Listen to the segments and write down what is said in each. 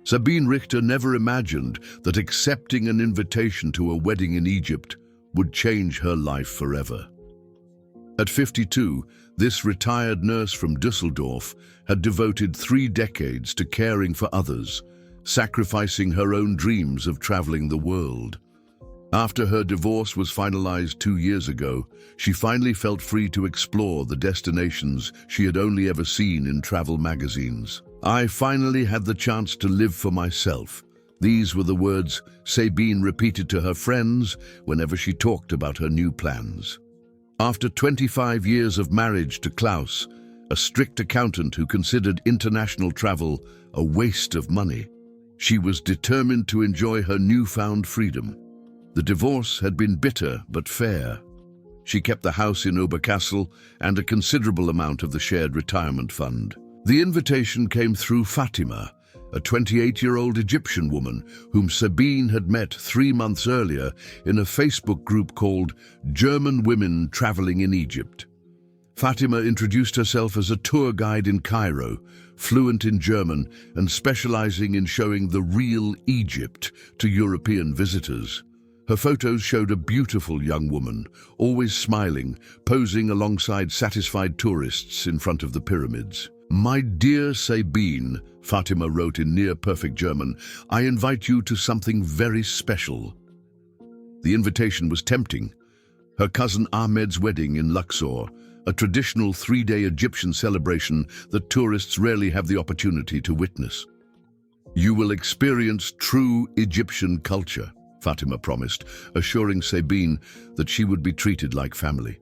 Sabine Richter never imagined that accepting an invitation to a wedding in Egypt would change her life forever. At 52, this retired nurse from Düsseldorf had devoted 3 decades to caring for others, sacrificing her own dreams of traveling the world. After her divorce was finalized 2 years ago, she finally felt free to explore the destinations she had only ever seen in travel magazines. "I finally had the chance to live for myself." These were the words Sabine repeated to her friends whenever she talked about her new plans. After 25 years of marriage to Klaus, a strict accountant who considered international travel a waste of money, she was determined to enjoy her newfound freedom. The divorce had been bitter but fair. She kept the house in Oberkassel and a considerable amount of the shared retirement fund. The invitation came through Fatima, a 28-year-old Egyptian woman whom Sabine had met 3 months earlier in a Facebook group called German Women Traveling in Egypt. Fatima introduced herself as a tour guide in Cairo, fluent in German and specializing in showing the real Egypt to European visitors. Her photos showed a beautiful young woman, always smiling, posing alongside satisfied tourists in front of the pyramids. "My dear Sabine," Fatima wrote in near-perfect German, "I invite you to something very special." The invitation was tempting. Her cousin Ahmed's wedding in Luxor, a traditional 3-day Egyptian celebration that tourists rarely have the opportunity to witness. "You will experience true Egyptian culture," Fatima promised, assuring Sabine that she would be treated like family.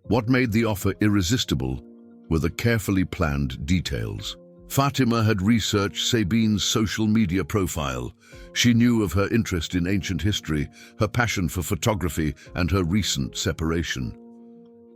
What made the offer irresistible were the carefully planned details. Fatima had researched Sabine's social media profile. She knew of her interest in ancient history, her passion for photography, and her recent separation.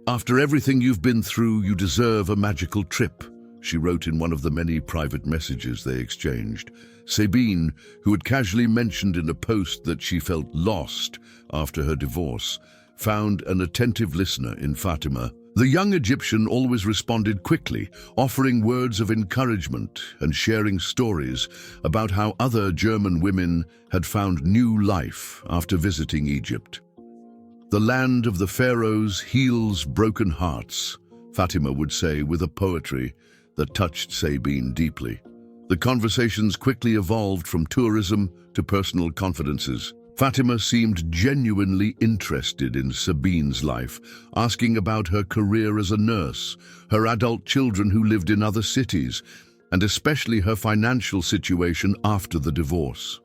"After everything you've been through, you deserve a magical trip," she wrote in one of the many private messages they exchanged. Sabine, who had casually mentioned in a post that she felt lost after her divorce, found an attentive listener in Fatima. The young Egyptian always responded quickly, offering words of encouragement and sharing stories about how other German women had found new life after visiting Egypt. "The land of the pharaohs heals broken hearts," Fatima would say with a poetry that touched Sabine deeply. The conversations quickly evolved from tourism to personal confidences. Fatima seemed genuinely interested in Sabine's life, asking about her career as a nurse, her adult children who lived in other cities, and especially her financial situation after the divorce.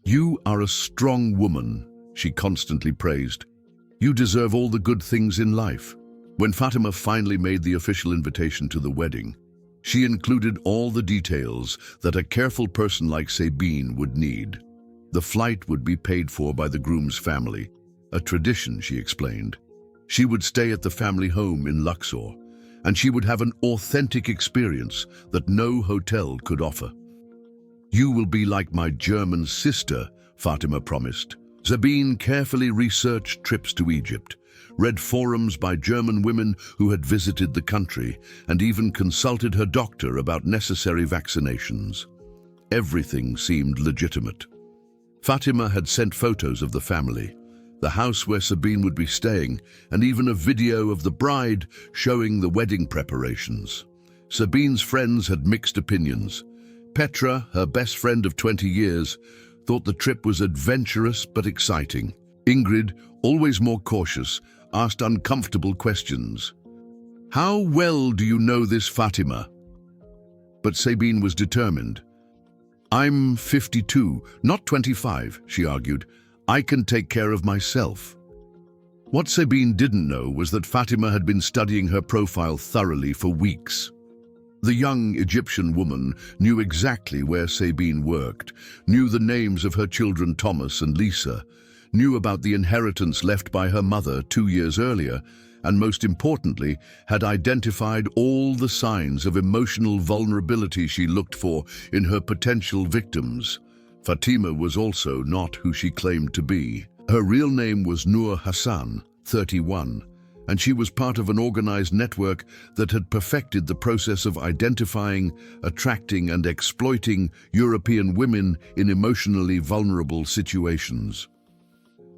"You are a strong woman," she constantly praised. "You deserve all the good things in life." When Fatima finally made the official invitation to the wedding, she included all the details that a careful person like Sabine would need. The flight would be paid for by the groom's family, a tradition, she explained. She would stay at the family home in Luxor, and she would have an authentic experience that no hotel could offer. "You will be like my German sister," Fatima promised. Sabine carefully researched trips to Egypt, read forums by German women who had visited the country, and even consulted her doctor about necessary vaccinations. Everything seemed legitimate. Fatima had sent photos of the family, the house where Sabine would be staying, and even a video of the bride showing the wedding preparations. Sabine's friends had mixed opinions. Petra, her best friend of 20 years, thought the trip was adventurous but exciting. Ingrid, always more cautious, asked uncomfortable questions. "How well do you know this Fatima?" But Sabine was determined. "I'm 52, not 25, she argued. "I can take care of myself." What Sabine didn't know was that Fatima had been studying her profile thoroughly for weeks. The young Egyptian woman knew exactly where Sabine worked, knew the names of her children Thomas and Lisa, knew about the inheritance left by her mother 2 years earlier, and most importantly, had identified all the signs of emotional vulnerability she looked for in her potential victims. Fatima was also not who she claimed to be. Her real name was Noor Hassan, 31, and she was part of an organized network that had perfected the process of identifying, attracting, and exploiting European women in emotionally vulnerable situations.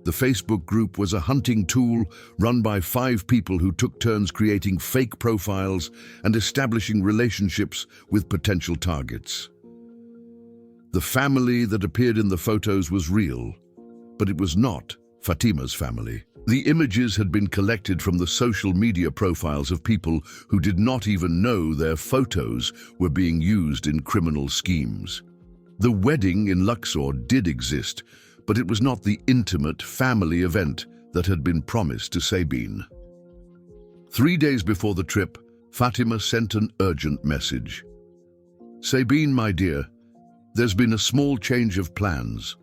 The Facebook group was a hunting tool run by 5 people who took turns creating fake profiles and establishing relationships with potential targets. The family that appeared in the photos was real, but it was not Fatima's family. The images had been collected from the social media profiles of people who did not even know their photos were being used in criminal schemes. The wedding in Luxor did exist, but it was not the intimate family event that had been promised to Sabine. 3 days before the trip, Fatima sent an urgent message. "Sabine, my dear, there's been a small change of plans."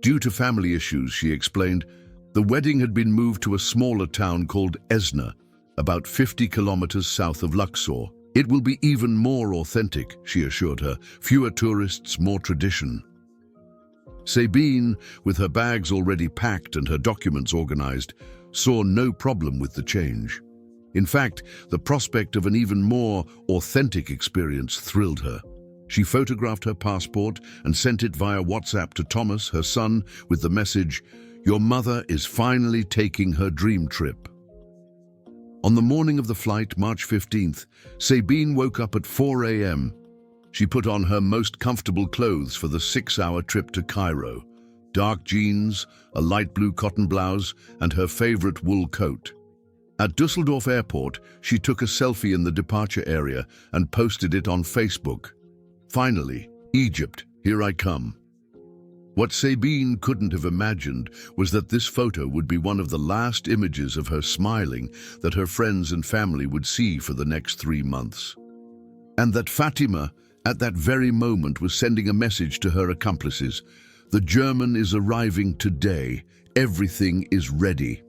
Due to family issues, she explained, the wedding had been moved to a smaller town called Esna, about 50 kilometers south of Luxor. "It will be even more authentic," she assured her. "Fewer tourists, more tradition." Sabine, with her bags already packed and her documents organized, saw no problem with the change. In fact, the prospect of an even more authentic experience thrilled her. She photographed her passport and sent it via WhatsApp to Thomas, her son, with the message, "Your mother is finally taking her dream trip." On the morning of the flight, March 15th, Sabine woke up at 4 a.m. She put on her most comfortable clothes for the 6-hour trip to Cairo: dark jeans, a light blue cotton blouse, and her favorite wool coat. At Düsseldorf Airport, she took a selfie in the departure area and posted it on Facebook. "Finally, Egypt, here I come." What Sabine couldn't have imagined was that this photo would be one of the last images of her smiling that her friends and family would see for the next 3 months. And that Fatima, at that very moment, was sending a message to her accomplices: "The German is arriving today. Everything is ready."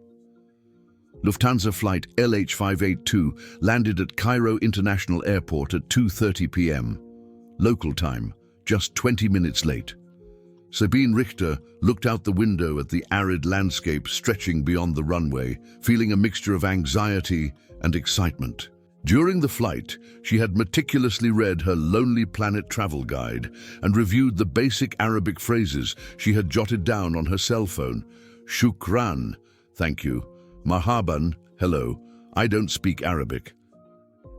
Lufthansa flight LH582 landed at Cairo International Airport at 2:30 p.m. local time, just 20 minutes late. Sabine Richter looked out the window at the arid landscape stretching beyond the runway, feeling a mixture of anxiety and excitement. During the flight, she had meticulously read her Lonely Planet travel guide and reviewed the basic Arabic phrases she had jotted down on her cell phone. "Shukran," thank you. "Marhaban," hello. I don't speak Arabic.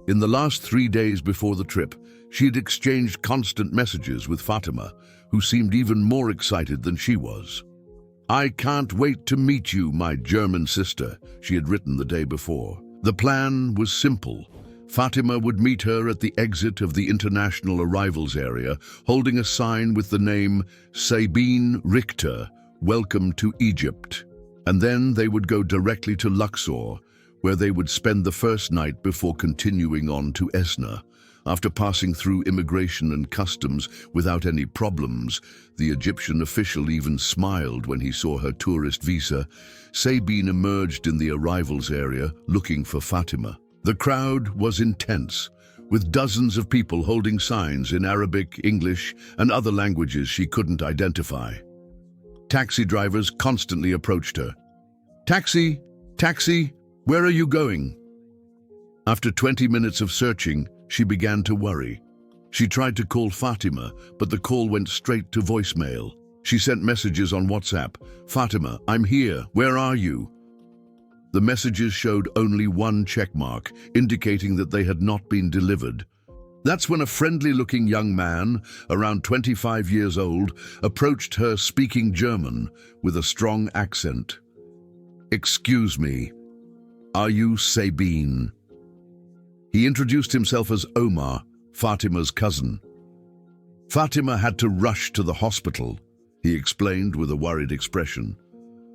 In the last 3 days before the trip, she had exchanged constant messages with Fatima, who seemed even more excited than she was. "I can't wait to meet you, my German sister," she had written the day before. The plan was simple. Fatima would meet her at the exit of the international arrivals area, holding a sign with the name Sabine Richter, "Welcome to Egypt." And then they would go directly to Luxor, where they would spend the first night before continuing on to Esna. After passing through immigration and customs without any problems, the Egyptian official even smiled when he saw her tourist visa, Sabine emerged in the arrivals area looking for Fatima. The crowd was intense, with dozens of people holding signs in Arabic, English, and other languages she couldn't identify. Taxi drivers constantly approached her. "Taxi! Taxi! Where are you going?" After 20 minutes of searching, she began to worry. She tried to call Fatima, but the call went straight to voicemail. She sent messages on WhatsApp. "Fatima, I'm here. Where are you?" The messages showed only one checkmark, indicating that they had not been delivered. That's when a friendly-looking young man, around 25 years old, approached her speaking German with a strong accent. "Excuse me, are you Sabine?" He introduced himself as Omar, Fatima's cousin. "Fatima had to rush to the hospital," he explained with a worried expression.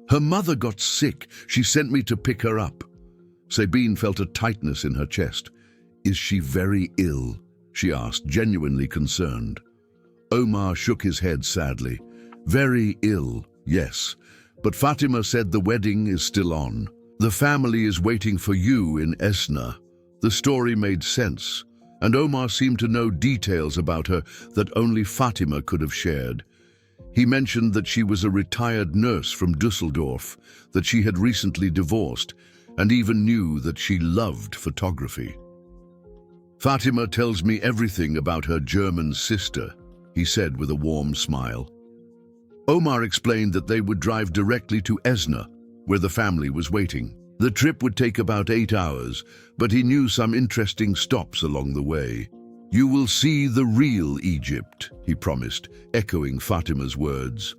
"Her mother got sick. She sent me to pick her up." Sabine felt a tightness in her chest. "Is she very ill?" she asked, genuinely concerned. Omar shook his head sadly. "Very ill, yes. But Fatima said the wedding is still on. The family is waiting for you in Esna." The story made sense, and Omar seemed to know details about her that only Fatima could have shared. He mentioned that she was a retired nurse from Düsseldorf, that she had recently divorced, and even knew that she loved photography. "Fatima tells me everything about her German sister," he said with a warm smile. Omar explained that they would drive directly to Esna, where the family was waiting. The trip would take about 8 hours, but he knew some interesting stops along the way. "You will see the real Egypt," he promised, echoing Fatima's words.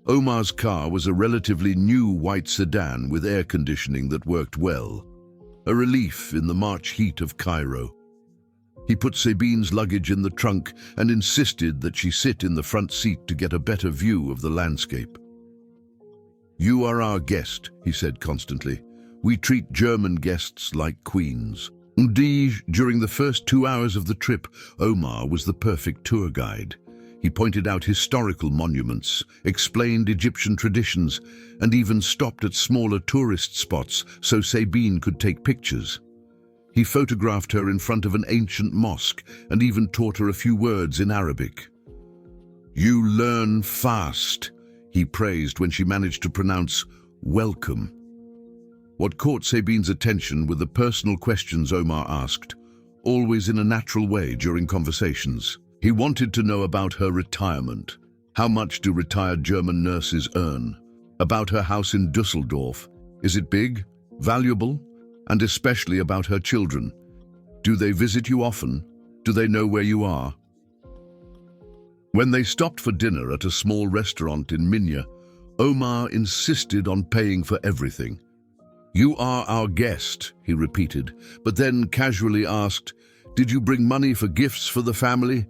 Omar's car was a relatively new white sedan with air conditioning that worked well, a relief in the March heat of Cairo. He put Sabine's luggage in the trunk and insisted that she sit in the front seat to get a better view of the landscape. "You are our guest," he said constantly. "We treat German guests like queens." Indeed, during the first 2 hours of the trip, Omar was the perfect tour guide. He pointed out historical monuments, explained Egyptian traditions, and even stopped at smaller tourist spots so Sabine could take pictures. He photographed her in front of an ancient mosque and even taught her a few words in Arabic. "You learn fast," he praised when she managed to pronounce "welcome." What caught Sabine's attention were the personal questions Omar asked, always in a natural way during conversations. He wanted to know about her retirement. How much do retired German nurses earn? About her house in Dusseldorf. Is it big? Valuable? And especially about her children. Do they visit you often? Do they know where you are? When they stopped for dinner at a small restaurant in Minya, Omar insisted on paying for everything. "You are our guest," he repeated, but then casually asked, "Did you bring money for gifts for the family?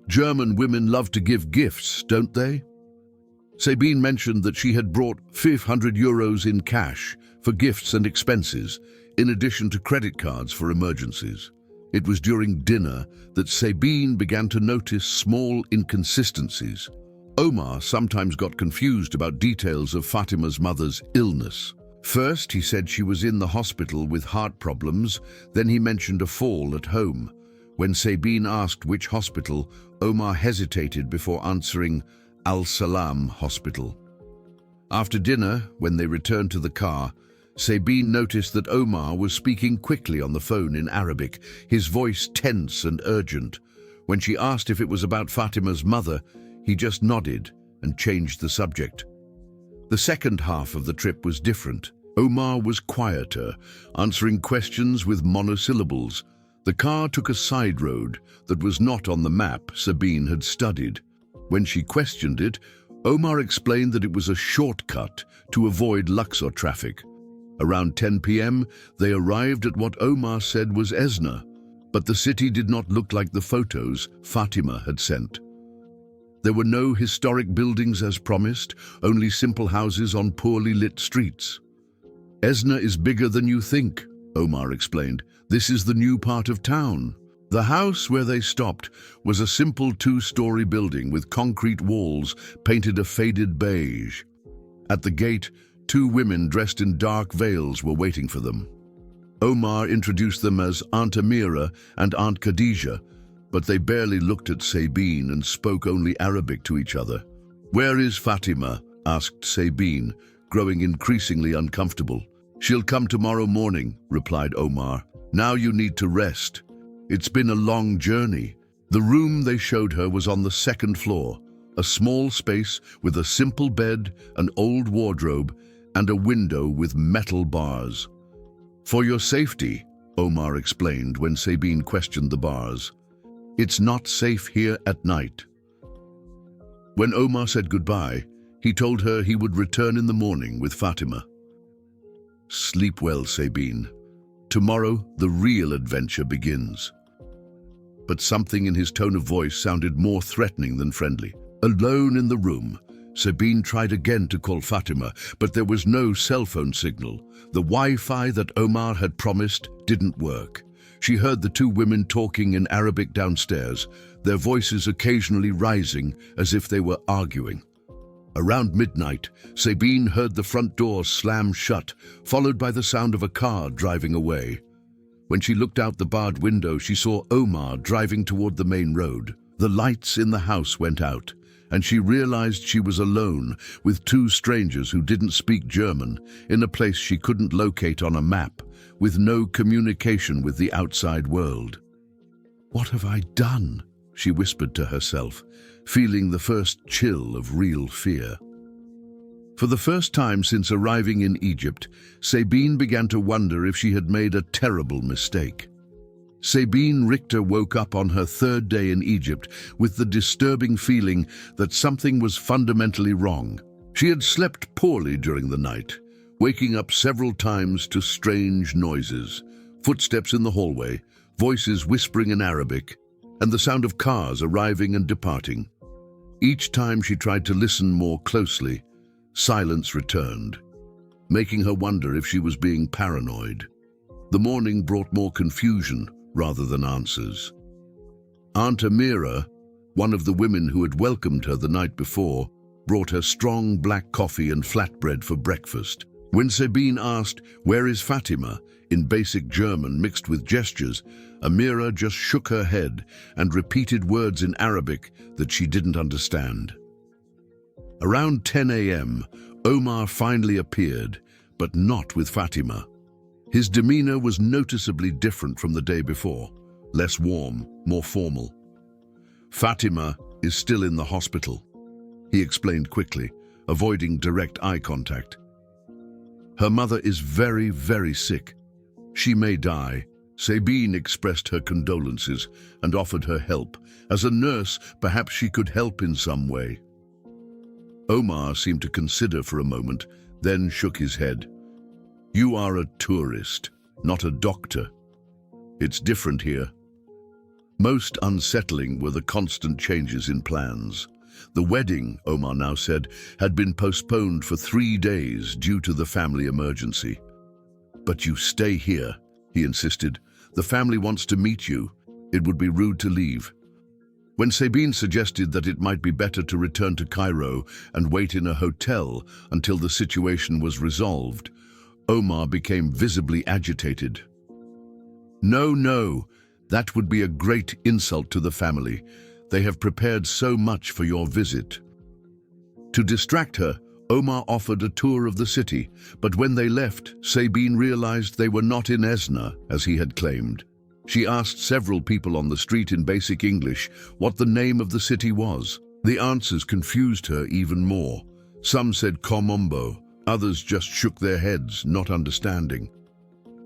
German women love to give gifts, don't they?" Sabine mentioned that she had brought 500 euros in cash for gifts and expenses, in addition to credit cards for emergencies. It was during dinner that Sabine began to notice small inconsistencies. Omar sometimes got confused about details of Fatima's mother's illness. First, he said she was in the hospital with heart problems, then he mentioned a fall at home. When Sabine asked which hospital, Omar hesitated before answering Al-Salam Hospital. After dinner, when they returned to the car, Sabine noticed that Omar was speaking quickly on the phone in Arabic, his voice tense and urgent. When she asked if it was about Fatima's mother, he just nodded and changed the subject. The second half of the trip was different. Omar was quieter, answering questions with monosyllables. The car took a side road that was not on the map Sabine had studied. When she questioned it, Omar explained that it was a shortcut to avoid Luxor traffic. Around 10 p.m., they arrived at what Omar said was Esna, but the city did not look like the photos Fatima had sent. There were no historic buildings as promised, only simple houses on poorly lit streets. "Esna is bigger than you think," Omar explained. "This is the new part of town." The house where they stopped was a simple 2-story building with concrete walls painted a faded beige. At the gate, 2 women dressed in dark veils were waiting for them. Omar introduced them as Aunt Amira and Aunt Khadija, but they barely looked at Sabine and spoke only Arabic to each other. "Where is Fatima?" asked Sabine, growing increasingly uncomfortable. "She'll come tomorrow morning," replied Omar. "Now you need to rest. It's been a long journey." The room they showed her was on the 2nd floor, a small space with a simple bed, an old wardrobe, and a window with metal bars. "For your safety," Omar explained when Sabine questioned the bars. "It's not safe here at night." When Omar said goodbye, he told her he would return in the morning with Fatima. "Sleep well, Sabine. Tomorrow, the real adventure begins." But something in his tone of voice sounded more threatening than friendly. Alone in the room, Sabine tried again to call Fatima, but there was no cell phone signal. The Wi-Fi that Omar had promised didn't work. She heard the 2 women talking in Arabic downstairs, their voices occasionally rising as if they were arguing. Around midnight, Sabine heard the front door slam shut, followed by the sound of a car driving away. When she looked out the barred window, she saw Omar driving toward the main road. The lights in the house went out, and she realized she was alone with two strangers who didn't speak German in a place she couldn't locate on a map, with no communication with the outside world. "What have I done?" she whispered to herself, feeling the first chill of real fear. For the first time since arriving in Egypt, Sabine began to wonder if she had made a terrible mistake. Sabine Richter woke up on her third day in Egypt with the disturbing feeling that something was fundamentally wrong. She had slept poorly during the night, waking up several times to strange noises, footsteps in the hallway, voices whispering in Arabic, and the sound of cars arriving and departing. Each time she tried to listen more closely, silence returned, making her wonder if she was being paranoid. The morning brought more confusion rather than answers. Aunt Amira, one of the women who had welcomed her the night before, brought her strong black coffee and flatbread for breakfast. When Sabine asked, "Where is Fatima?" in basic German mixed with gestures, Amira just shook her head and repeated words in Arabic that she didn't understand. Around 10 a.m., Omar finally appeared, but not with Fatima. His demeanor was noticeably different from the day before, less warm, more formal. "Fatima is still in the hospital," he explained quickly, avoiding direct eye contact. "Her mother is very, very sick. She may die." Sabine expressed her condolences and offered her help. As a nurse, perhaps she could help in some way. Omar seemed to consider for a moment, then shook his head. "You are a tourist, not a doctor. It's different here." Most unsettling were the constant changes in plans. The wedding, Omar now said, had been postponed for 3 days due to the family emergency. "But you stay here," he insisted. "The family wants to meet you. It would be rude to leave." When Sabine suggested that it might be better to return to Cairo and wait in a hotel until the situation was resolved, Omar became visibly agitated. "No, no, that would be a great insult to the family. They have prepared so much for your visit." To distract her, Omar offered a tour of the city, but when they left, Sabine realized they were not in Esna, as he had claimed. She asked several people on the street in basic English what the name of the city was. The answers confused her even more. Some said Komombo, others just shook their heads, not understanding.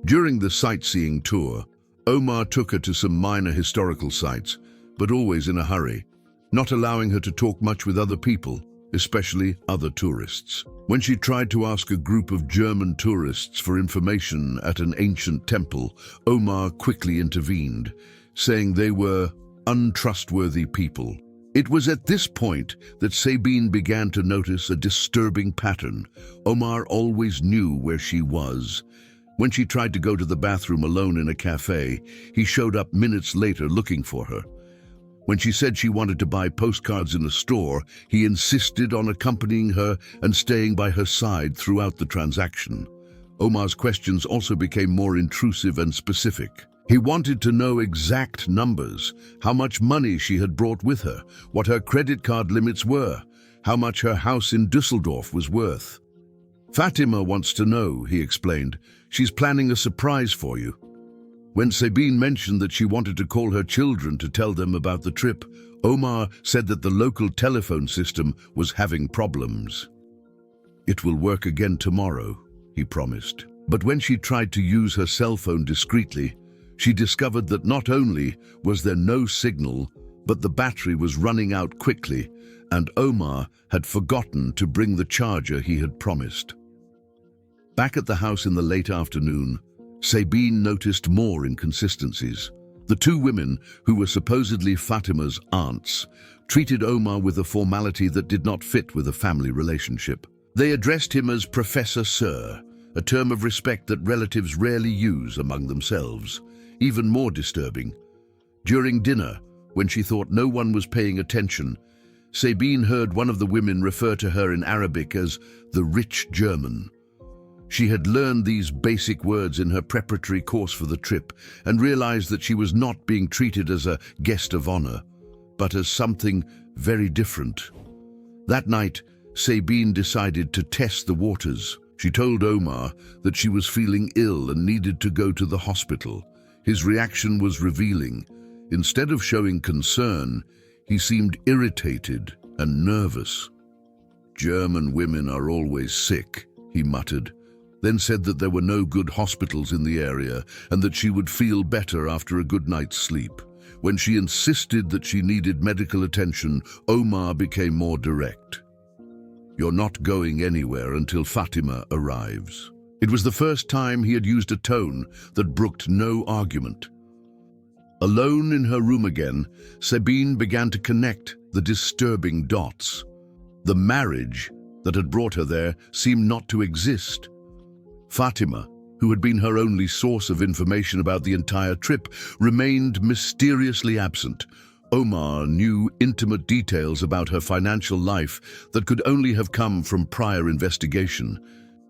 During the sightseeing tour, Omar took her to some minor historical sites, but always in a hurry, not allowing her to talk much with other people, especially other tourists. When she tried to ask a group of German tourists for information at an ancient temple, Omar quickly intervened, saying they were untrustworthy people. It was at this point that Sabine began to notice a disturbing pattern. Omar always knew where she was. When she tried to go to the bathroom alone in a cafe, he showed up minutes later looking for her. When she said she wanted to buy postcards in a store, he insisted on accompanying her and staying by her side throughout the transaction. Omar's questions also became more intrusive and specific. He wanted to know exact numbers, how much money she had brought with her, what her credit card limits were, how much her house in Düsseldorf was worth. "Fatima wants to know," he explained. "She's planning a surprise for you." When Sabine mentioned that she wanted to call her children to tell them about the trip, Omar said that the local telephone system was having problems. "It will work again tomorrow," he promised. But when she tried to use her cell phone discreetly, she discovered that not only was there no signal, but the battery was running out quickly, and Omar had forgotten to bring the charger he had promised. Back at the house in the late afternoon, Sabine noticed more inconsistencies. The two women, who were supposedly Fatima's aunts, treated Omar with a formality that did not fit with a family relationship. They addressed him as Professor Sir, a term of respect that relatives rarely use among themselves. Even more disturbing, during dinner, when she thought no one was paying attention, Sabine heard one of the women refer to her in Arabic as the rich German. She had learned these basic words in her preparatory course for the trip and realized that she was not being treated as a guest of honor, but as something very different. That night, Sabine decided to test the waters. She told Omar that she was feeling ill and needed to go to the hospital. His reaction was revealing. Instead of showing concern, he seemed irritated and nervous. "German women are always sick," he muttered, then said that there were no good hospitals in the area and that she would feel better after a good night's sleep. When she insisted that she needed medical attention, Omar became more direct. "You're not going anywhere until Fatima arrives." It was the first time he had used a tone that brooked no argument. Alone in her room again, Sabine began to connect the disturbing dots. The marriage that had brought her there seemed not to exist. Fatima, who had been her only source of information about the entire trip, remained mysteriously absent. Omar knew intimate details about her financial life that could only have come from prior investigation,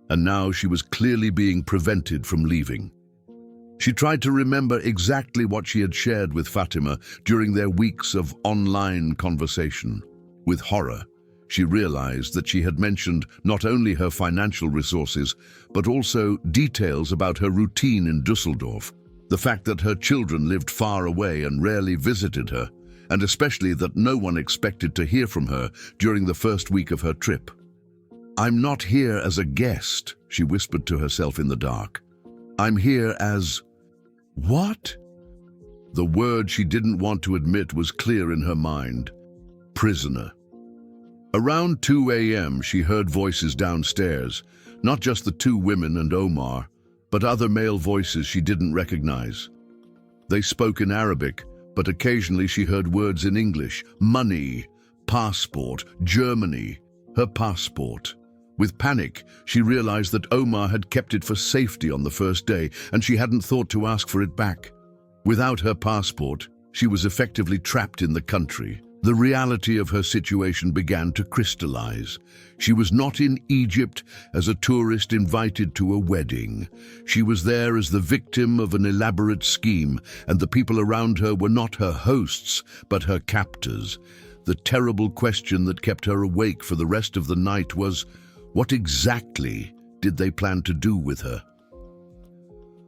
and now she was clearly being prevented from leaving. She tried to remember exactly what she had shared with Fatima during their weeks of online conversation. With horror, she realized that she had mentioned not only her financial resources, but also details about her routine in Düsseldorf, the fact that her children lived far away and rarely visited her, and especially that no one expected to hear from her during the first week of her trip. "I'm not here as a guest," she whispered to herself in the dark. "I'm here as..." What? The word she didn't want to admit was clear in her mind. Prisoner. Around 2 a.m. she heard voices downstairs, not just the two women and Omar, but other male voices she didn't recognize. They spoke in Arabic, but occasionally she heard words in English: money, passport, Germany, her passport. With panic, she realized that Omar had kept it for safety on the first day, and she hadn't thought to ask for it back. Without her passport, she was effectively trapped in the country. The reality of her situation began to crystallize. She was not in Egypt as a tourist invited to a wedding. She was there as the victim of an elaborate scheme, and the people around her were not her hosts, but her captors. The terrible question that kept her awake for the rest of the night was, what exactly did they plan to do with her?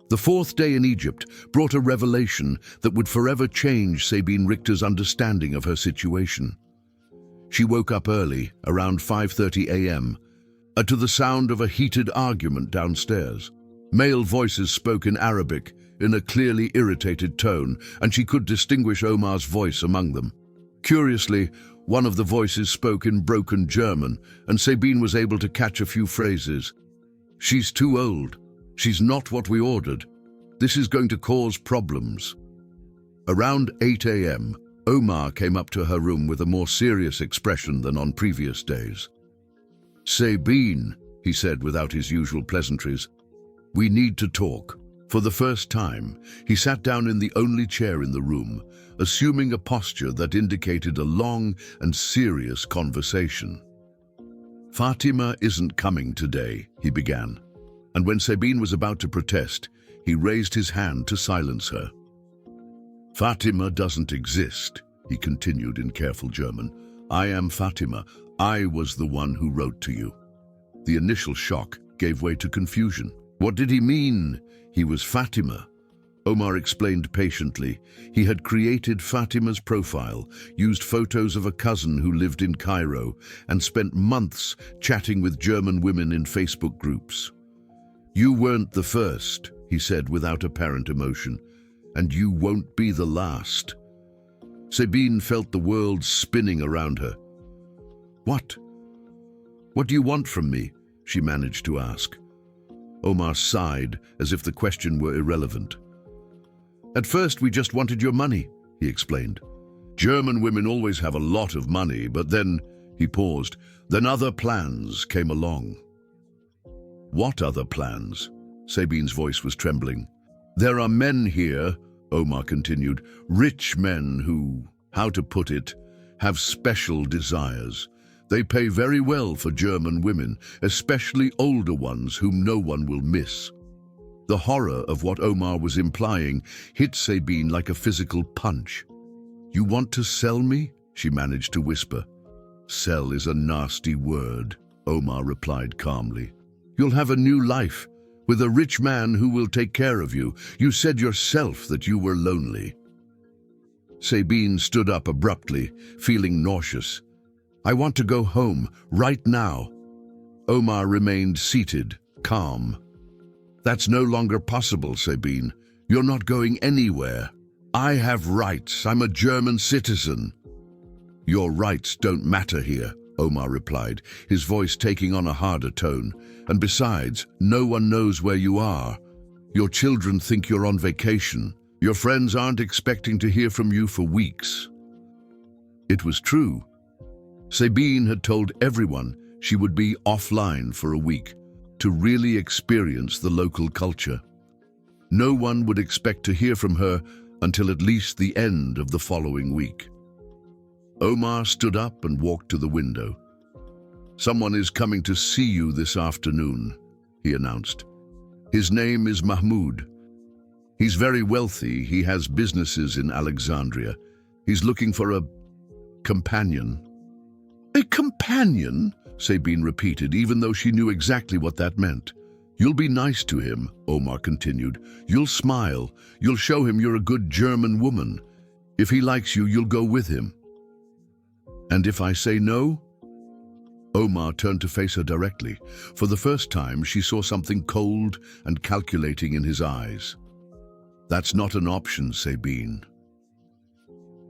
The fourth day in Egypt brought a revelation that would forever change Sabine Richter's understanding of her situation. She woke up early, around 5:30 a.m., to the sound of a heated argument downstairs. Male voices spoke in Arabic in a clearly irritated tone, and she could distinguish Omar's voice among them. Curiously, one of the voices spoke in broken German, and Sabine was able to catch a few phrases. "She's too old. She's not what we ordered. This is going to cause problems." Around 8 a.m., Omar came up to her room with a more serious expression than on previous days. "Sabine," he said without his usual pleasantries, "we need to talk." For the first time, he sat down in the only chair in the room, assuming a posture that indicated a long and serious conversation. "Fatima isn't coming today," he began, and when Sabine was about to protest, he raised his hand to silence her. "Fatima doesn't exist," he continued in careful German. "I am Fatima. I was the one who wrote to you." The initial shock gave way to confusion. What did he mean? He was Fatima. Omar explained patiently. He had created Fatima's profile, used photos of a cousin who lived in Cairo, and spent months chatting with German women in Facebook groups. "You weren't the first," he said without apparent emotion, "and you won't be the last." Sabine felt the world spinning around her. What? What do you want from me?" she managed to ask. Omar sighed, as if the question were irrelevant. "At first we just wanted your money," he explained. "German women always have a lot of money, but then," he paused, "then other plans came along." "What other plans?" Sabine's voice was trembling. "There are men here," Omar continued, "rich men who, how to put it, have special desires. They pay very well for German women, especially older ones whom no one will miss." The horror of what Omar was implying hit Sabine like a physical punch. "You want to sell me?" she managed to whisper. Sell is a nasty word, Omar replied calmly. You'll have a new life, with a rich man who will take care of you. You said yourself that you were lonely. Sabine stood up abruptly, feeling nauseous. I want to go home, right now. Omar remained seated, calm. That's no longer possible, Sabine. You're not going anywhere. I have rights. I'm a German citizen. Your rights don't matter here, Omar replied, his voice taking on a harder tone. And besides, no one knows where you are. Your children think you're on vacation. Your friends aren't expecting to hear from you for weeks. It was true. Sabine had told everyone she would be offline for a week to really experience the local culture. No one would expect to hear from her until at least the end of the following week. Omar stood up and walked to the window. Someone is coming to see you this afternoon, he announced. His name is Mahmoud. He's very wealthy. He has businesses in Alexandria. He's looking for a companion. A companion? Sabine repeated, even though she knew exactly what that meant. You'll be nice to him, Omar continued. You'll smile. You'll show him you're a good German woman. If he likes you, you'll go with him. And if I say no? Omar turned to face her directly. For the first time, she saw something cold and calculating in his eyes. That's not an option, Sabine.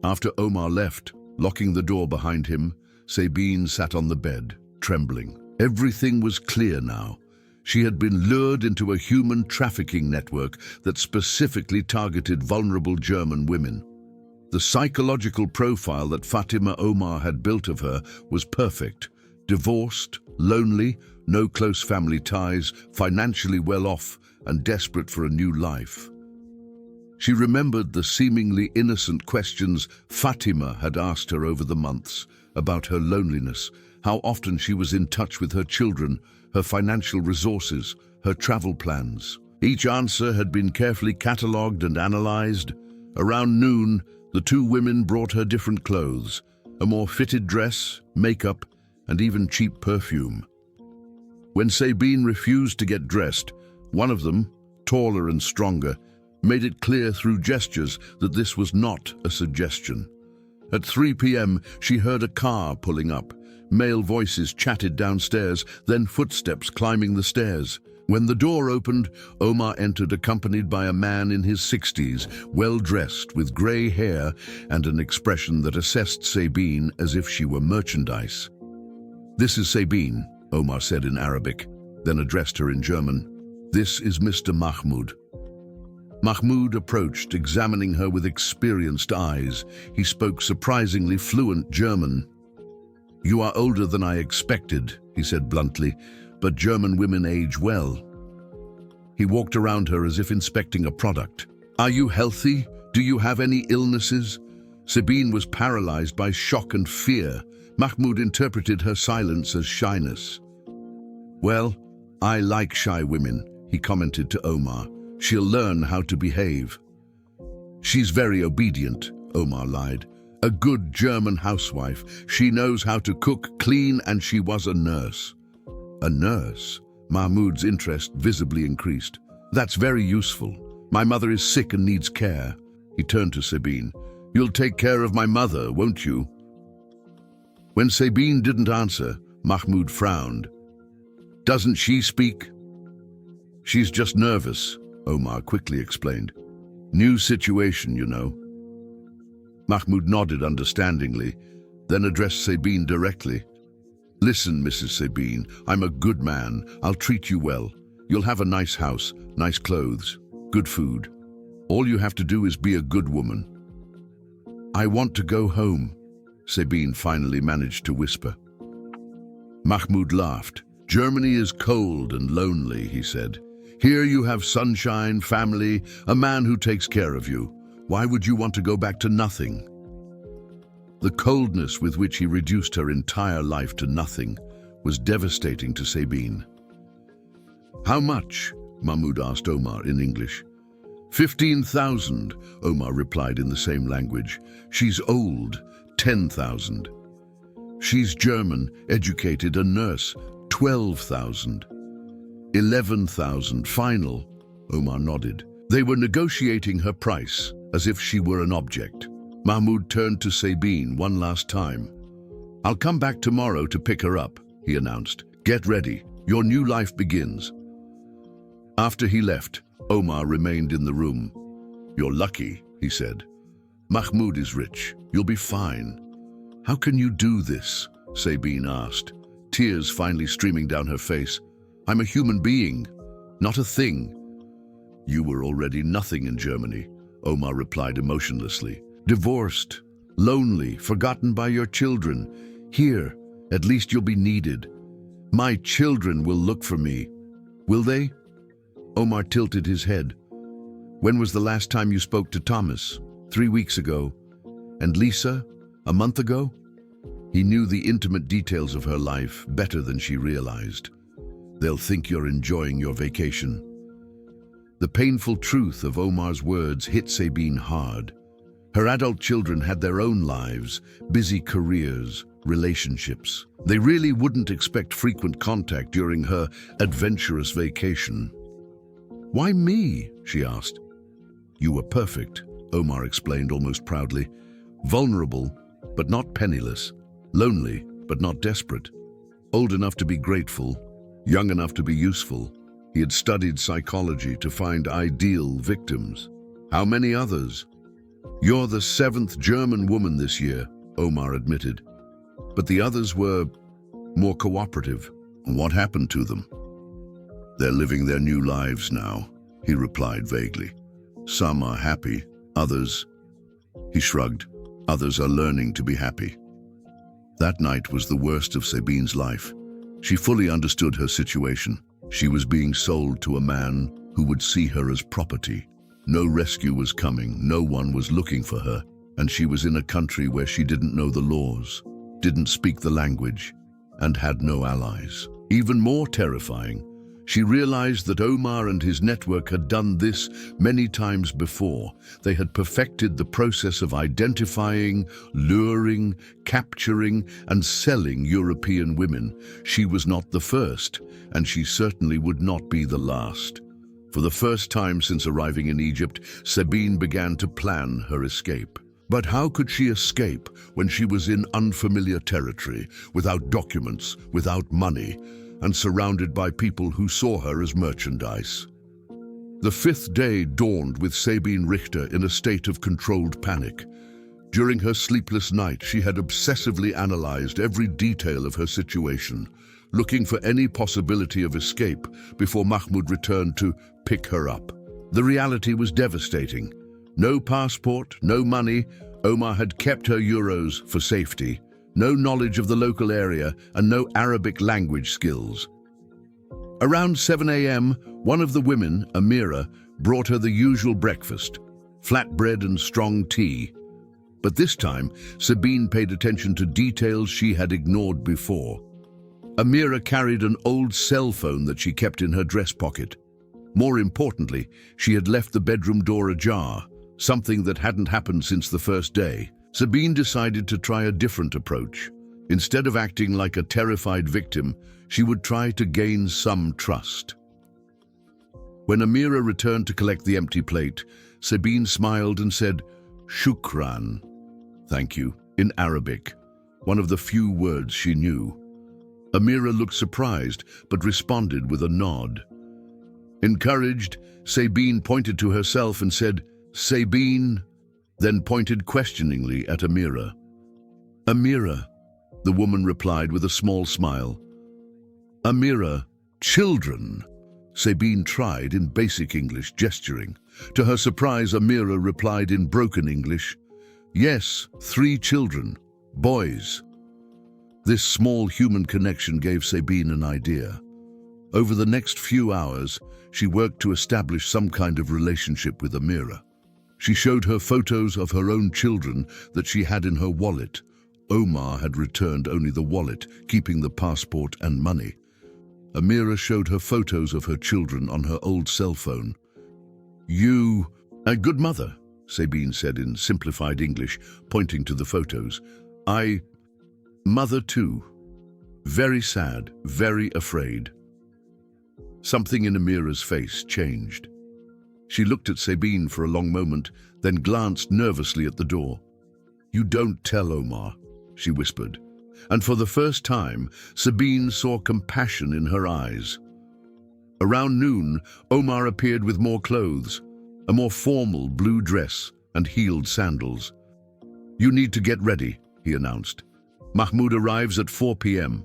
After Omar left, locking the door behind him, Sabine sat on the bed, trembling. Everything was clear now. She had been lured into a human trafficking network that specifically targeted vulnerable German women. The psychological profile that Fatima Omar had built of her was perfect. Divorced, lonely, no close family ties, financially well off, and desperate for a new life. She remembered the seemingly innocent questions Fatima had asked her over the months about her loneliness, how often she was in touch with her children, her financial resources, her travel plans. Each answer had been carefully catalogued and analyzed. Around noon, the two women brought her different clothes, a more fitted dress, makeup, and even cheap perfume. When Sabine refused to get dressed, one of them, taller and stronger, made it clear through gestures that this was not a suggestion. At 3 p.m., she heard a car pulling up. Male voices chatted downstairs, then footsteps climbing the stairs. When the door opened, Omar entered accompanied by a man in his 60s, well-dressed, with grey hair and an expression that assessed Sabine as if she were merchandise. This is Sabine, Omar said in Arabic, then addressed her in German. This is Mr. Mahmoud. Mahmoud approached, examining her with experienced eyes. He spoke surprisingly fluent German. You are older than I expected, he said bluntly, but German women age well. He walked around her as if inspecting a product. Are you healthy? Do you have any illnesses? Sabine was paralyzed by shock and fear. Mahmoud interpreted her silence as shyness. Well, I like shy women, he commented to Omar. She'll learn how to behave. She's very obedient, Omar lied. A good German housewife. She knows how to cook, clean, and she was a nurse. A nurse? Mahmoud's interest visibly increased. That's very useful. My mother is sick and needs care. He turned to Sabine. You'll take care of my mother, won't you? When Sabine didn't answer, Mahmoud frowned. Doesn't she speak? She's just nervous, Omar quickly explained. New situation, you know. Mahmoud nodded understandingly, then addressed Sabine directly. Listen, Mrs. Sabine, I'm a good man. I'll treat you well. You'll have a nice house, nice clothes, good food. All you have to do is be a good woman. I want to go home, Sabine finally managed to whisper. Mahmoud laughed. Germany is cold and lonely, he said. Here you have sunshine, family, a man who takes care of you. Why would you want to go back to nothing? The coldness with which he reduced her entire life to nothing was devastating to Sabine. How much? Mahmoud asked Omar in English. 15,000, Omar replied in the same language. She's old, 10,000. She's German, educated, a nurse. 12,000. 11,000, final. Omar nodded. They were negotiating her price, as if she were an object. Mahmoud turned to Sabine one last time. "I'll come back tomorrow to pick her up," he announced. "Get ready. Your new life begins." After he left, Omar remained in the room. "You're lucky," he said. "Mahmoud is rich. You'll be fine." "How can you do this?" Sabine asked, tears finally streaming down her face. "I'm a human being, not a thing." "You were already nothing in Germany," Omar replied emotionlessly. "Divorced, lonely, forgotten by your children. Here, at least you'll be needed. My children will look for me. Will they?" Omar tilted his head. "When was the last time you spoke to Thomas?" 3 weeks ago. "And Lisa? A month ago?" He knew the intimate details of her life better than she realized. "They'll think you're enjoying your vacation." The painful truth of Omar's words hit Sabine hard. Her adult children had their own lives, busy careers, relationships. They really wouldn't expect frequent contact during her adventurous vacation. "Why me?" she asked. "You were perfect," Omar explained almost proudly. "Vulnerable, but not penniless. Lonely, but not desperate. Old enough to be grateful, young enough to be useful. He had studied psychology to find ideal victims. How many others?" "You're the 7th German woman this year," Omar admitted. "But the others were more cooperative." "What happened to them?" "They're living their new lives now," he replied vaguely. "Some are happy, others—" He shrugged. "Others are learning to be happy." That night was the worst of Sabine's life. She fully understood her situation. She was being sold to a man who would see her as property. No rescue was coming, no one was looking for her, and she was in a country where she didn't know the laws, didn't speak the language, and had no allies. Even more terrifying, she realized that Omar and his network had done this many times before. They had perfected the process of identifying, luring, capturing, and selling European women. She was not the first, and she certainly would not be the last. For the first time since arriving in Egypt, Sabine began to plan her escape. But how could she escape when she was in unfamiliar territory, without documents, without money, and surrounded by people who saw her as merchandise? The 5th day dawned with Sabine Richter in a state of controlled panic. During her sleepless night, she had obsessively analyzed every detail of her situation, looking for any possibility of escape before Mahmoud returned to pick her up. The reality was devastating. No passport, no money. Omar had kept her euros for safety. No knowledge of the local area, and no Arabic language skills. Around 7 a.m., one of the women, Amira, brought her the usual breakfast, flatbread and strong tea. But this time, Sabine paid attention to details she had ignored before. Amira carried an old cell phone that she kept in her dress pocket. More importantly, she had left the bedroom door ajar, something that hadn't happened since the first day. Sabine decided to try a different approach. Instead of acting like a terrified victim, she would try to gain some trust. When Amira returned to collect the empty plate, Sabine smiled and said, "Shukran," "thank you," in Arabic, one of the few words she knew. Amira looked surprised, but responded with a nod. Encouraged, Sabine pointed to herself and said, "Sabine," then pointed questioningly at Amira. "Amira," the woman replied with a small smile. "Amira, children," Sabine tried in basic English, gesturing. To her surprise, Amira replied in broken English, "Yes, 3 children, boys." This small human connection gave Sabine an idea. Over the next few hours, she worked to establish some kind of relationship with Amira. She showed her photos of her own children that she had in her wallet. Omar had returned only the wallet, keeping the passport and money. Amira showed her photos of her children on her old cell phone. "You, a good mother," Sabine said in simplified English, pointing to the photos. Mother too. Very sad, very afraid. Something in Amira's face changed. She looked at Sabine for a long moment, then glanced nervously at the door. "You don't tell Omar," she whispered. And for the first time, Sabine saw compassion in her eyes. Around noon, Omar appeared with more clothes, a more formal blue dress and heeled sandals. "You need to get ready," he announced. "Mahmoud arrives at 4 p.m.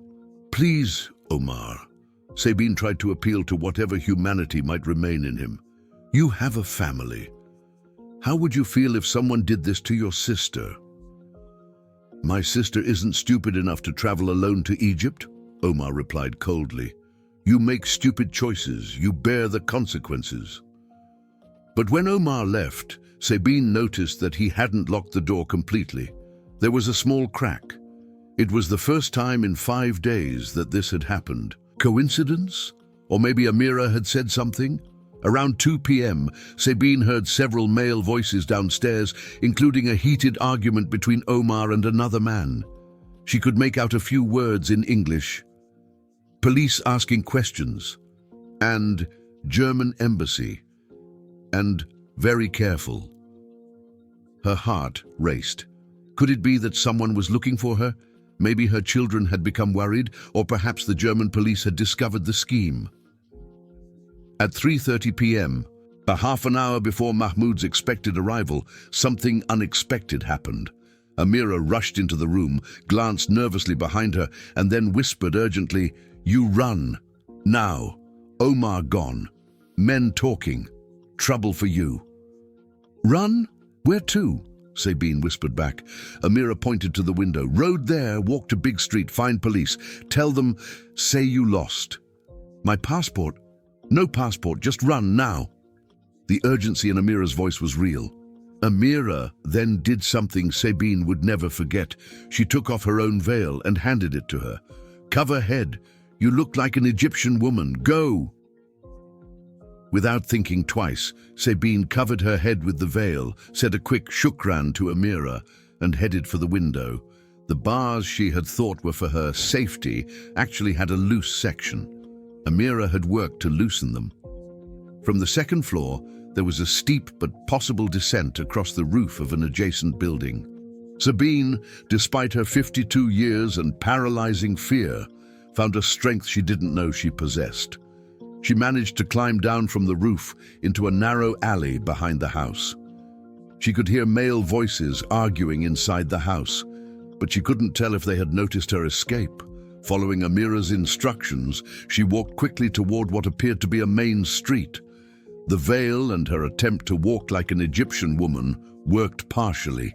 "Please, Omar." Sabine tried to appeal to whatever humanity might remain in him. "You have a family. How would you feel if someone did this to your sister?" "My sister isn't stupid enough to travel alone to Egypt," Omar replied coldly. "You make stupid choices, you bear the consequences." But when Omar left, Sabine noticed that he hadn't locked the door completely. There was a small crack. It was the first time in 5 days that this had happened. Coincidence? Or maybe Amira had said something? Around 2 p.m., Sabine heard several male voices downstairs, including a heated argument between Omar and another man. She could make out a few words in English. Police asking questions. And German embassy. And very careful. Her heart raced. Could it be that someone was looking for her? Maybe her children had become worried, or perhaps the German police had discovered the scheme. At 3:30 p.m., a half an hour before Mahmoud's expected arrival, something unexpected happened. Amira rushed into the room, glanced nervously behind her, and then whispered urgently, "You run. Now. Omar gone. Men talking. Trouble for you." "Run? Where to?" Sabine whispered back. Amira pointed to the window. "Road there, walk to big street, find police. Tell them, say you lost." "My passport?" "No passport, just run now." The urgency in Amira's voice was real. Amira then did something Sabine would never forget. She took off her own veil and handed it to her. "Cover head. You look like an Egyptian woman. Go!" Without thinking twice, Sabine covered her head with the veil, said a quick shukran to Amira, and headed for the window. The bars she had thought were for her safety actually had a loose section. Amira had worked to loosen them. From the second floor, there was a steep but possible descent across the roof of an adjacent building. Sabine, despite her 52 years and paralyzing fear, found a strength she didn't know she possessed. She managed to climb down from the roof into a narrow alley behind the house. She could hear male voices arguing inside the house, but she couldn't tell if they had noticed her escape. Following Amira's instructions, she walked quickly toward what appeared to be a main street. The veil and her attempt to walk like an Egyptian woman worked partially.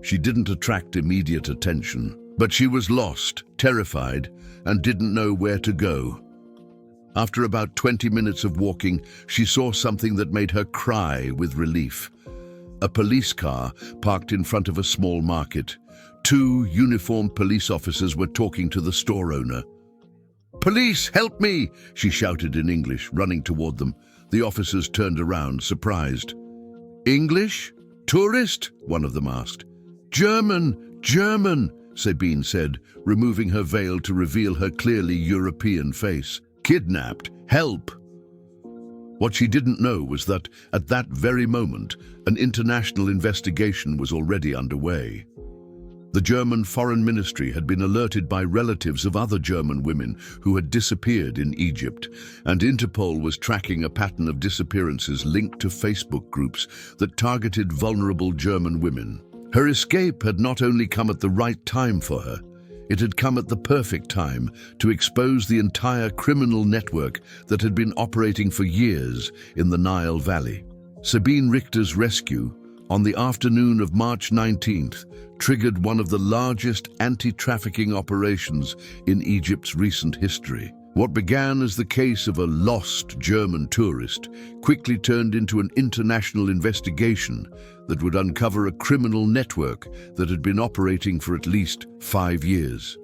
She didn't attract immediate attention, but she was lost, terrified, and didn't know where to go. After about 20 minutes of walking, she saw something that made her cry with relief. A police car parked in front of a small market. 2 uniformed police officers were talking to the store owner. "Police, help me!" she shouted in English, running toward them. The officers turned around, surprised. "English? Tourist?" one of them asked. "German, German," Sabine said, removing her veil to reveal her clearly European face. "Kidnapped. Help!" What she didn't know was that, at that very moment, an international investigation was already underway. The German Foreign Ministry had been alerted by relatives of other German women who had disappeared in Egypt, and Interpol was tracking a pattern of disappearances linked to Facebook groups that targeted vulnerable German women. Her escape had not only come at the right time for her, it had come at the perfect time to expose the entire criminal network that had been operating for years in the Nile Valley. Sabine Richter's rescue, on the afternoon of March 19th, triggered one of the largest anti-trafficking operations in Egypt's recent history. What began as the case of a lost German tourist quickly turned into an international investigation that would uncover a criminal network that had been operating for at least 5 years.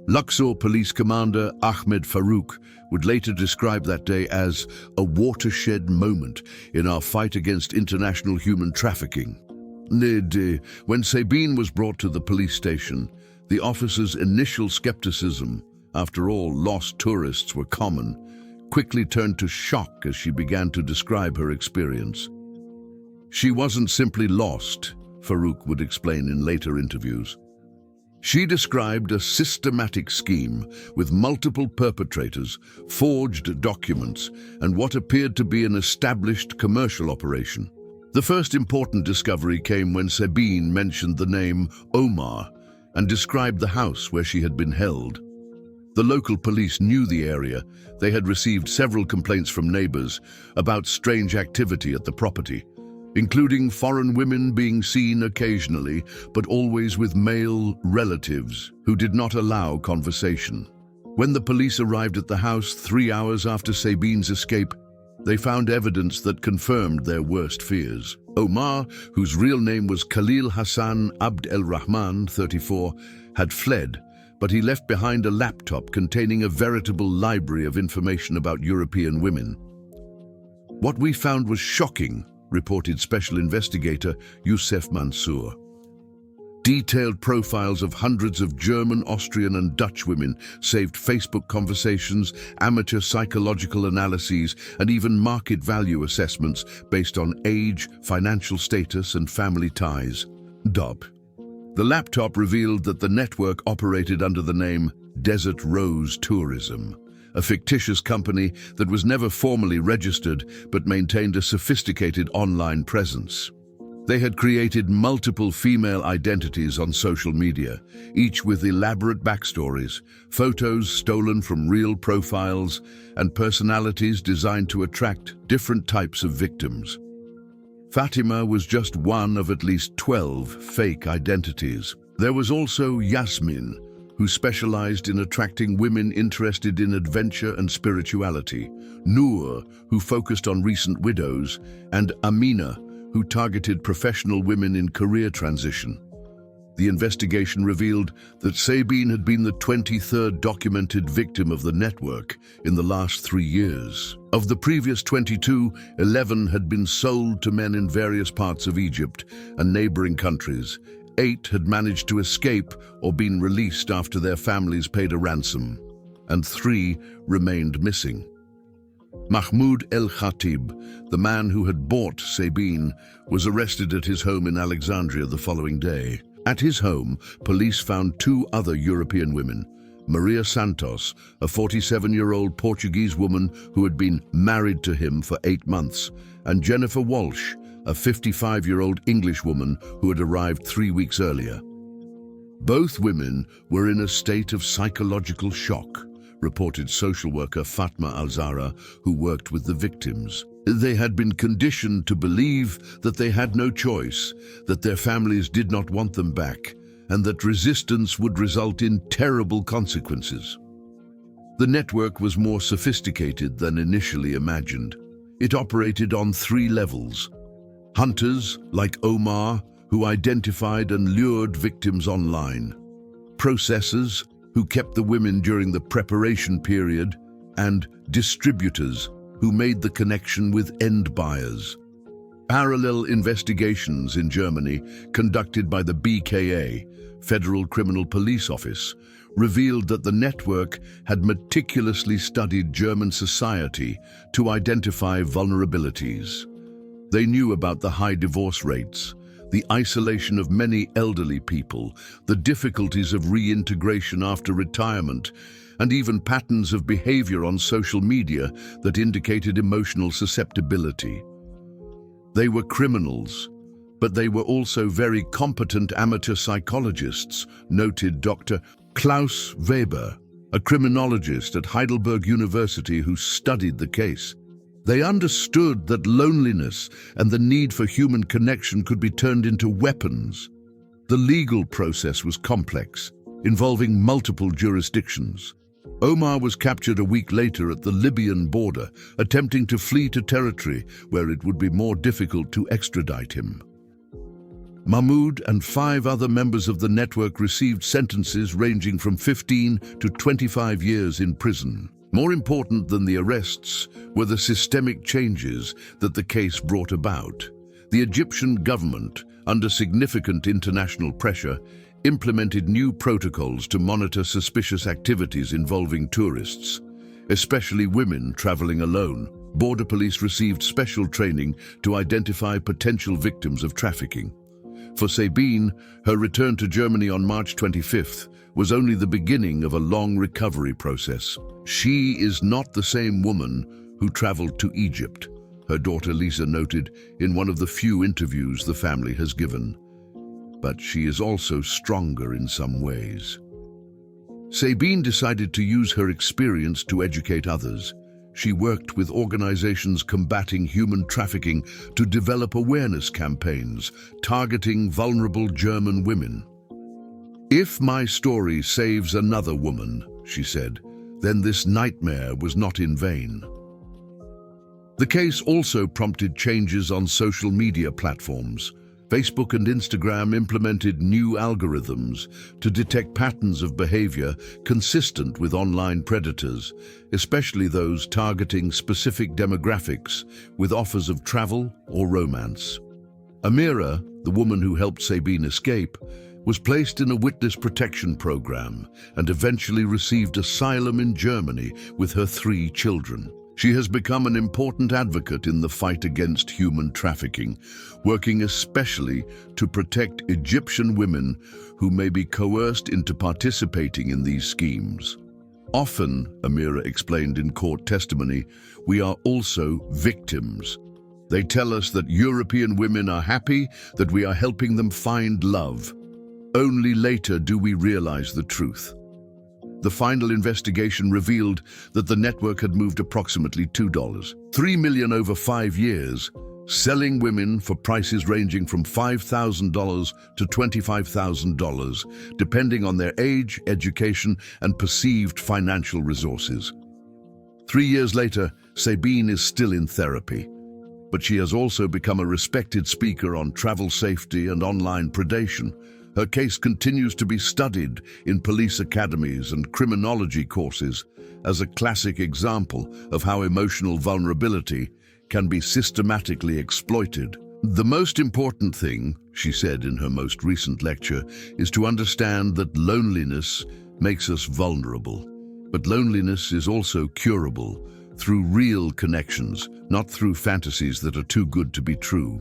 Luxor Police Commander Ahmed Farouk would later describe that day as a watershed moment in our fight against international human trafficking. When Sabine was brought to the police station, The officer's initial skepticism, after all lost tourists were common, quickly turned to shock as she began to describe her experience. She wasn't simply lost, Farouk would explain in later interviews. She described a systematic scheme with multiple perpetrators, forged documents, and what appeared to be an established commercial operation. The first important discovery came when Sabine mentioned the name Omar and described the house where she had been held. The local police knew the area. They had received several complaints from neighbors about strange activity at the property, including foreign women being seen occasionally, but always with male relatives who did not allow conversation. When the police arrived at the house 3 hours after Sabine's escape, they found evidence that confirmed their worst fears. Omar, whose real name was Khalil Hassan Abd el-Rahman, 34, had fled, but he left behind a laptop containing a veritable library of information about European women. "What we found was shocking," reported Special Investigator Youssef Mansour. Detailed profiles of hundreds of German, Austrian and Dutch women, saved Facebook conversations, amateur psychological analyses, and even market value assessments based on age, financial status and family ties. The laptop revealed that the network operated under the name Desert Rose Tourism, a fictitious company that was never formally registered but maintained a sophisticated online presence. They had created multiple female identities on social media, each with elaborate backstories, photos stolen from real profiles, and personalities designed to attract different types of victims. Fatima was just one of at least 12 fake identities. There was also Yasmin, who specialized in attracting women interested in adventure and spirituality, Noor, who focused on recent widows, and Amina, who targeted professional women in career transition. The investigation revealed that Sabine had been the 23rd documented victim of the network in the last 3 years. Of the previous 22, 11 had been sold to men in various parts of Egypt and neighboring countries. 8 had managed to escape or been released after their families paid a ransom, and 3 remained missing. Mahmoud El-Khatib, the man who had bought Sabine, was arrested at his home in Alexandria the following day. At his home, police found 2 other European women, Maria Santos, a 47-year-old Portuguese woman who had been married to him for 8 months, and Jennifer Walsh, a 55-year-old English woman who had arrived 3 weeks earlier. Both women were in a state of psychological shock, reported social worker Fatma Al-Zahra, who worked with the victims. They had been conditioned to believe that they had no choice, that their families did not want them back, and that resistance would result in terrible consequences. The network was more sophisticated than initially imagined. It operated on 3 levels. Hunters, like Omar, who identified and lured victims online. Processors, who kept the women during the preparation period, and distributors, who made the connection with end buyers. Parallel investigations in Germany, conducted by the BKA, Federal Criminal Police Office, revealed that the network had meticulously studied German society to identify vulnerabilities. They knew about the high divorce rates, the isolation of many elderly people, the difficulties of reintegration after retirement, and even patterns of behavior on social media that indicated emotional susceptibility. They were criminals, but they were also very competent amateur psychologists, noted Dr. Klaus Weber, a criminologist at Heidelberg University who studied the case. They understood that loneliness and the need for human connection could be turned into weapons. The legal process was complex, involving multiple jurisdictions. Omar was captured a week later at the Libyan border, attempting to flee to territory where it would be more difficult to extradite him. Mahmoud and 5 other members of the network received sentences ranging from 15 to 25 years in prison. More important than the arrests were the systemic changes that the case brought about. The Egyptian government, under significant international pressure, implemented new protocols to monitor suspicious activities involving tourists, especially women traveling alone. Border police received special training to identify potential victims of trafficking. For Sabine, her return to Germany on March 25th was only the beginning of a long recovery process. She is not the same woman who traveled to Egypt, her daughter Lisa noted in one of the few interviews the family has given. But she is also stronger in some ways. Sabine decided to use her experience to educate others. She worked with organizations combating human trafficking to develop awareness campaigns targeting vulnerable German women. "If my story saves another woman," she said, "then this nightmare was not in vain." The case also prompted changes on social media platforms. Facebook and Instagram implemented new algorithms to detect patterns of behavior consistent with online predators, especially those targeting specific demographics with offers of travel or romance. Amira, the woman who helped Sabine escape, was placed in a witness protection program and eventually received asylum in Germany with her 3 children. She has become an important advocate in the fight against human trafficking, working especially to protect Egyptian women who may be coerced into participating in these schemes. "Often," Amira explained in court testimony, "we are also victims. They tell us that European women are happy, that we are helping them find love. Only later do we realize the truth." The final investigation revealed that the network had moved approximately $2.3 million over 5 years, selling women for prices ranging from $5,000 to $25,000, depending on their age, education, and perceived financial resources. 3 years later, Sabine is still in therapy, but she has also become a respected speaker on travel safety and online predation. Her case continues to be studied in police academies and criminology courses as a classic example of how emotional vulnerability can be systematically exploited. "The most important thing," she said in her most recent lecture, "is to understand that loneliness makes us vulnerable. But loneliness is also curable through real connections, not through fantasies that are too good to be true."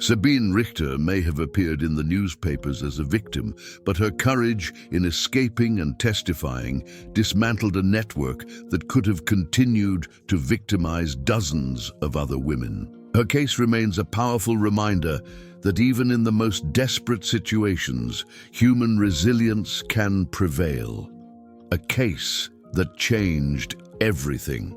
Sabine Richter may have appeared in the newspapers as a victim, but her courage in escaping and testifying dismantled a network that could have continued to victimize dozens of other women. Her case remains a powerful reminder that even in the most desperate situations, human resilience can prevail. A case that changed everything.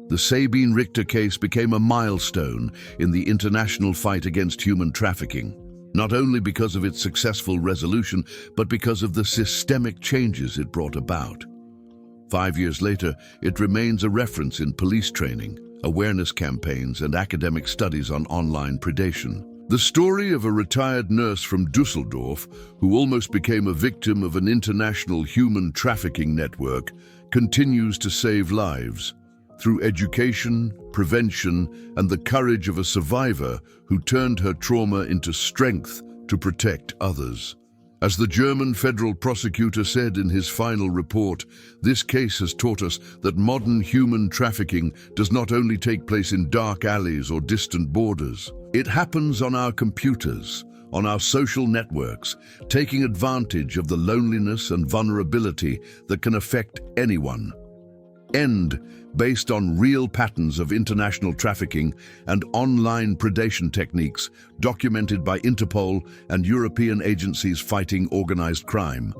The Sabine Richter case became a milestone in the international fight against human trafficking, not only because of its successful resolution, but because of the systemic changes it brought about. 5 years later, it remains a reference in police training, awareness campaigns, and academic studies on online predation. The story of a retired nurse from Dusseldorf who almost became a victim of an international human trafficking network continues to save lives. Through education, prevention, and the courage of a survivor who turned her trauma into strength to protect others. As the German federal prosecutor said in his final report, this case has taught us that modern human trafficking does not only take place in dark alleys or distant borders. It happens on our computers, on our social networks, taking advantage of the loneliness and vulnerability that can affect anyone. Based on real patterns of international trafficking and online predation techniques documented by Interpol and European agencies fighting organized crime.